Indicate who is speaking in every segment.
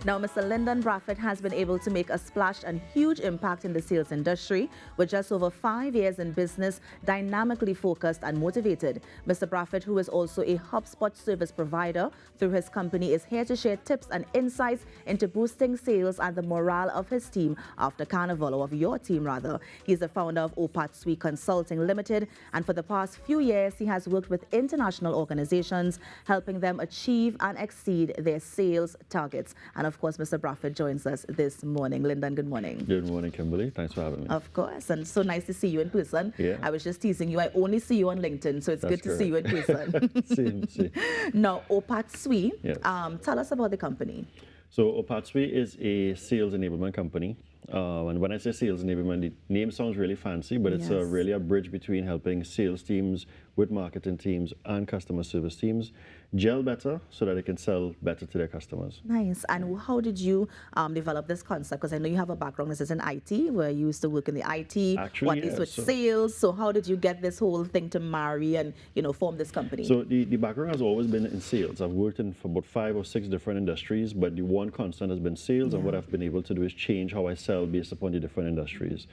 Speaker 1: Now, Mr. Lyndon Bradford has been able to make a splash and huge impact in the sales industry. With just over 5 years in business, dynamically focused and motivated. Mr. Bradford, who is also a HubSpot service provider through his company, is here to share tips and insights into boosting sales and the morale of his team after Carnival, or of your team rather. He's the founder of Opatsui Consulting Limited, and for the past few years, he has worked with international organizations, helping them achieve and exceed their sales targets. And of course, Mr. Bradford joins us this morning. Lyndon, good morning.
Speaker 2: Good morning, Kimberly. Thanks for having me.
Speaker 1: Of course, and so nice to see you in person.
Speaker 2: Yeah.
Speaker 1: I was just teasing you. I only see you on LinkedIn, so it's
Speaker 2: That's
Speaker 1: good to see you in person.
Speaker 2: See.
Speaker 1: Now, Opatsui,
Speaker 2: Yes.
Speaker 1: Tell us about the company.
Speaker 2: So Opatsui is a sales enablement company. And when I say sales enablement, the name sounds really fancy, but it's
Speaker 1: Yes.
Speaker 2: really a bridge between helping sales teams with marketing teams and customer service teams gel better so that they can sell better to their customers.
Speaker 1: Nice. And how did you develop this concept? Because I know you have a background. This is in IT, where you used to work in the IT.
Speaker 2: Actually,
Speaker 1: what is
Speaker 2: yeah,
Speaker 1: with
Speaker 2: so-
Speaker 1: sales? So how did you get this whole thing to marry and form this company?
Speaker 2: So the background has always been in sales. I've worked in for about 5 or 6 different industries, but the one constant has been sales, and what I've been able to do is change how I sell based upon the different industries.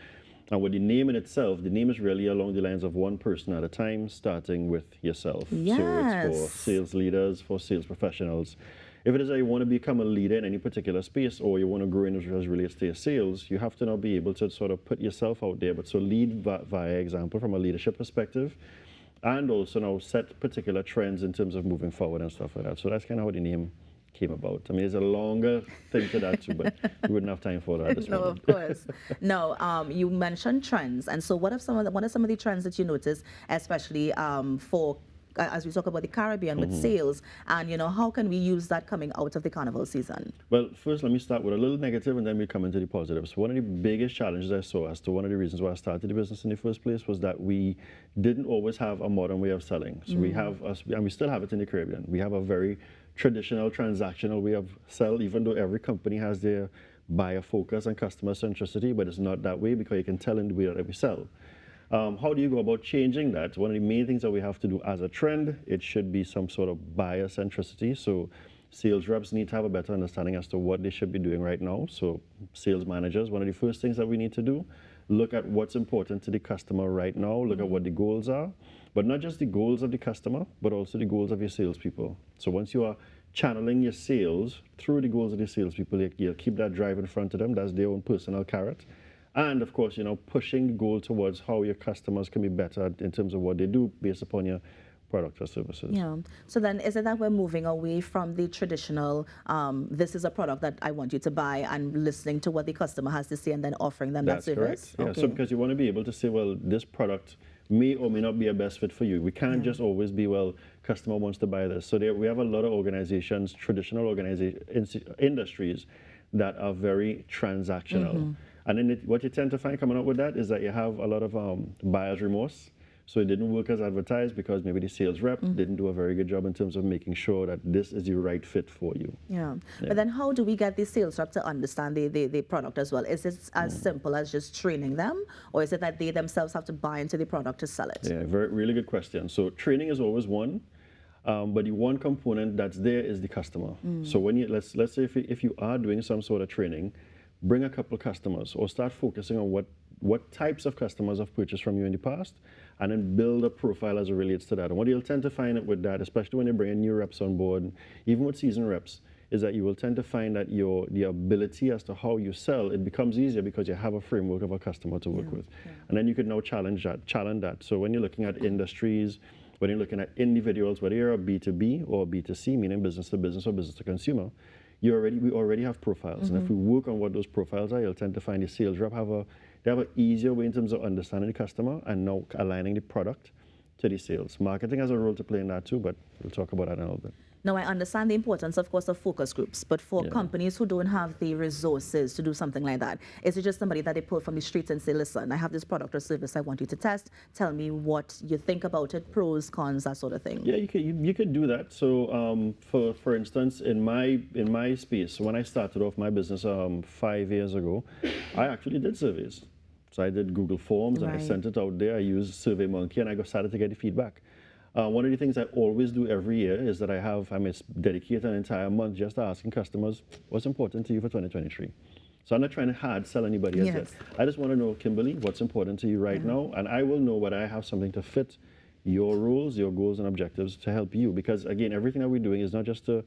Speaker 2: And with the name in itself, the name is really along the lines of one person at a time, starting with yourself. So it's
Speaker 1: Yes.
Speaker 2: for sales leaders, for sales professionals. If it is that you want to become a leader in any particular space, or you want to grow in as relates to your sales, you have to now be able to sort of put yourself out there, but so lead via example from a leadership perspective, and also now set particular trends in terms of moving forward and stuff like that. So that's kind of how the name came about. I mean, there's a longer thing to that too, but we wouldn't have time for that this
Speaker 1: No,
Speaker 2: morning.
Speaker 1: of course. No, you mentioned trends, and so what are some of the trends that you notice, especially for as we talk about the Caribbean with sales, and how can we use that coming out of the Carnival season?
Speaker 2: Well, first let me start with a little negative and then we come into the positives. One of the biggest challenges I saw as to one of the reasons why I started the business in the first place was that we didn't always have a modern way of selling. So we have, and we still have it in the Caribbean, we have a very traditional transactional way of sell, even though every company has their buyer focus and customer centricity, but it's not that way because you can tell in the way that we sell. How do you go about changing that? One of the main things that we have to do as a trend, it should be some sort of buyer centricity. So sales reps need to have a better understanding as to what they should be doing right now. So sales managers, one of the first things that we need to do, look at what's important to the customer right now, look at what the goals are, but not just the goals of the customer, but also the goals of your salespeople. So once you are channeling your sales through the goals of the salespeople, you'll keep that drive in front of them. That's their own personal carrot. And of course, pushing the goal towards how your customers can be better in terms of what they do based upon your product or services.
Speaker 1: Yeah. So then is it that we're moving away from the traditional, this is a product that I want you to buy, and listening to what the customer has to say and then offering them
Speaker 2: That's
Speaker 1: that service?
Speaker 2: correct. Yeah. So because you want to be able to say, well, this product may or may not be a best fit for you. We can't just always be, well, customer wants to buy this. So we have a lot of organizations, traditional industries that are very transactional. And then what you tend to find coming up with that is that you have a lot of buyer's remorse. So it didn't work as advertised because maybe the sales rep didn't do a very good job in terms of making sure that this is the right fit for you.
Speaker 1: Yeah. But then how do we get the sales rep to understand the product as well? Is it as simple as just training them, or is it that they themselves have to buy into the product to sell it?
Speaker 2: Yeah, really good question. So training is always one, but the one component that's there is the customer. So when let's say if you are doing some sort of training, bring a couple of customers or start focusing on what types of customers have purchased from you in the past, and then build a profile as it relates to that. And what you'll tend to find with that, especially when you bring in new reps on board, even with seasoned reps, is that you will tend to find that the ability as to how you sell, it becomes easier because you have a framework of a customer to work with. And then you can now challenge that. So when you're looking at industries, when you're looking at individuals, whether you're a B2B or B2C, meaning business to business or business to consumer, we already have profiles. And if we work on what those profiles are, you'll tend to find the sales rep they have an easier way in terms of understanding the customer and now aligning the product to the sales. Marketing has a role to play in that too, but we'll talk about that in a little bit.
Speaker 1: Now, I understand the importance, of course, of focus groups, but for companies who don't have the resources to do something like that, is it just somebody that they pull from the streets and say, listen, I have this product or service I want you to test, tell me what you think about it, pros, cons, that sort of thing?
Speaker 2: Yeah, you could do that. So for instance, in my space, when I started off my business 5 years ago, I actually did surveys. So I did Google Forms and I sent it out there. I used SurveyMonkey and I started to get the feedback. One of the things I always do every year is that I dedicate an entire month just to asking customers, what's important to you for 2023? So I'm not trying to hard sell anybody as yet. I just want to know, Kimberly, what's important to you right now, and I will know whether I have something to fit your rules, your goals and objectives to help you. Because again, everything that we're doing is not just to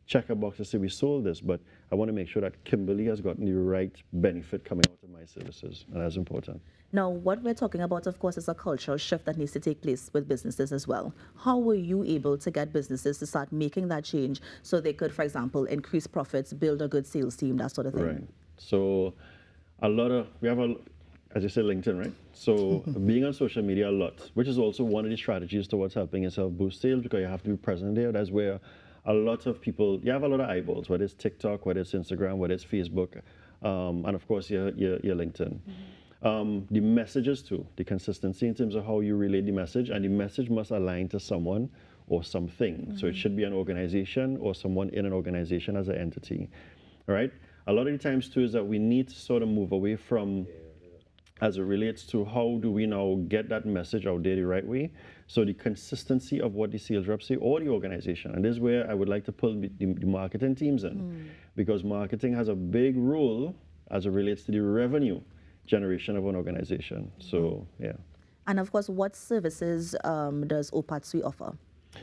Speaker 2: check a box to say we sold this, but I want to make sure that Kimberly has gotten the right benefit coming out of my services, and that's important.
Speaker 1: Now, what we're talking about, of course, is a cultural shift that needs to take place with businesses as well. How were you able to get businesses to start making that change so they could, for example, increase profits, build a good sales team, that sort of thing?
Speaker 2: Right. So we have as you say, LinkedIn, right? So being on social media a lot, which is also one of the strategies towards helping yourself boost sales, because you have to be present there. That's where a lot of people, you have a lot of eyeballs, whether it's TikTok, whether it's Instagram, whether it's Facebook, and of course your LinkedIn. The messages too, the consistency in terms of how you relay the message, and the message must align to someone or something. So it should be an organization or someone in an organization as an entity, all right? A lot of the times too is that we need to sort of move away from, as it relates to how do we now get that message out there the right way. So the consistency of what the sales reps say or the organization. And this is where I would like to pull the marketing teams in, because marketing has a big role as it relates to the revenue generation of an organization. So, yeah.
Speaker 1: And of course, what services does Opatsui offer?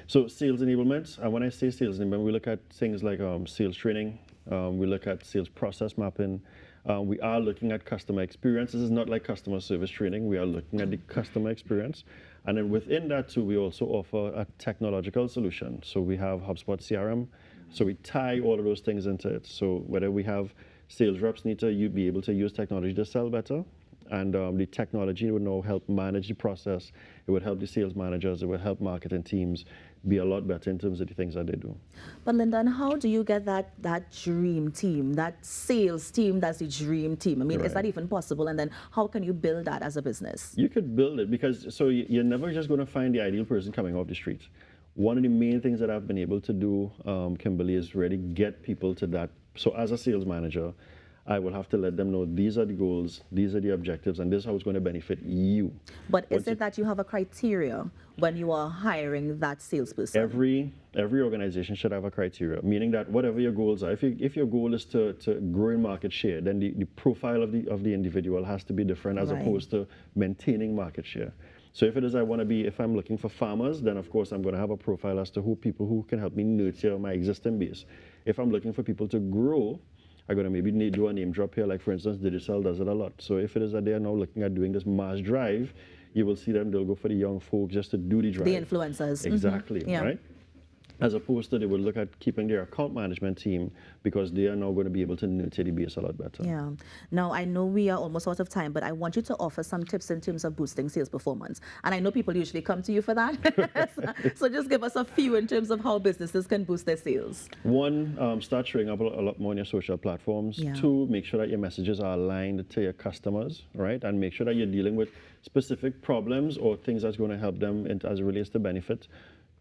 Speaker 2: So sales enablement, and when I say sales enablement, we look at things like sales training, we look at sales process mapping, we are looking at customer experience. This is not like customer service training. We are looking at the customer experience. And then within that too, we also offer a technological solution. So we have HubSpot CRM. So we tie all of those things into it. So whether we have sales reps need to be able to use technology to sell better, and the technology would now help manage the process. It would help the sales managers. It would help marketing teams be a lot better in terms of the things that they do.
Speaker 1: But Lyndon, how do you get that dream team, that sales team that's the dream team? I mean, is that even possible? And then how can you build that as a business?
Speaker 2: You could build it, because so you're never just going to find the ideal person coming off the street. One of the main things that I've been able to do, Kimberly, is really get people to that. So as a sales manager, I will have to let them know these are the goals, these are the objectives, and this is how it's going to benefit you.
Speaker 1: But is it that you have a criteria when you are hiring that salesperson?
Speaker 2: Every organization should have a criteria, meaning that whatever your goals are, if your goal is to grow in market share, then the profile of the individual has to be different as opposed to maintaining market share. So if it is if I'm looking for farmers, then of course I'm going to have a profile as to people who can help me nurture my existing base. If I'm looking for people to grow, I'm going to maybe do a name drop here, like for instance, Digicel does it a lot. So if it is that they are now looking at doing this mass drive, you will see them, they'll go for the young folks just to do the drive.
Speaker 1: The influencers.
Speaker 2: Exactly, right? As opposed to they would look at keeping their account management team, because they are now going to be able to nurture the base a lot better.
Speaker 1: Yeah. Now, I know we are almost out of time, but I want you to offer some tips in terms of boosting sales performance. And I know people usually come to you for that. So just give us a few in terms of how businesses can boost their sales.
Speaker 2: One, start showing up a lot more on your social platforms. Two, make sure that your messages are aligned to your customers, right? And make sure that you're dealing with specific problems or things that's going to help them as it relates to benefit.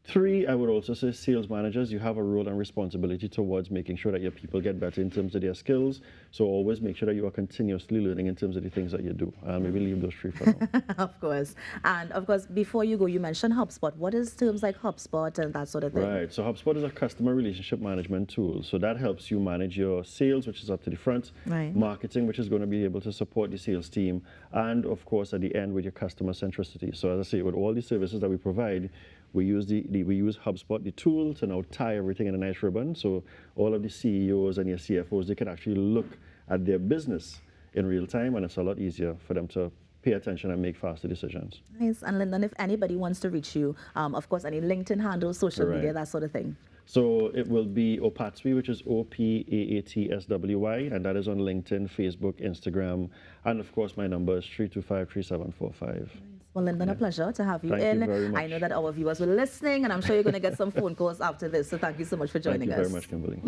Speaker 2: Three, I would also say sales managers, you have a role and responsibility towards making sure that your people get better in terms of their skills. So always make sure that you are continuously learning in terms of the things that you do. And maybe leave those three for now.
Speaker 1: Of course. And of course, before you go, you mentioned HubSpot. What is terms like HubSpot and that sort of thing?
Speaker 2: Right. So HubSpot is a customer relationship management tool. So that helps you manage your sales, which is up to the front, marketing, which is going to be able to support the sales team, and of course at the end with your customer centricity. So as I say, with all the services that we provide, we use HubSpot, the tool, to now tie everything in a nice ribbon. So all of the CEOs and your CFOs, they can actually look at their business in real time, and it's a lot easier for them to pay attention and make faster decisions. Nice.
Speaker 1: And Lyndon, if anybody wants to reach you, of course, any LinkedIn handles, social media, that sort of thing.
Speaker 2: So it will be Opatsui, which is OPAATSWY, and that is on LinkedIn, Facebook, Instagram, and of course my number is 325-3745.
Speaker 1: Well, Lyndon, a pleasure to have you
Speaker 2: in. Thank you very much.
Speaker 1: I know that our viewers were listening, and I'm sure you're going to get some phone calls after this. So thank you so much for joining us.
Speaker 2: Thank you very much, Kimberly.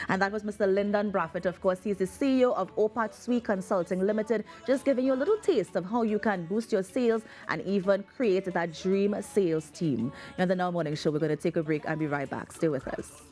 Speaker 1: And that was Mr. Lyndon Braffett. Of course, he's the CEO of Opatsui Consulting Limited, just giving you a little taste of how you can boost your sales and even create that dream sales team. On the Now Morning Show, we're going to take a break and be right back. Stay with us.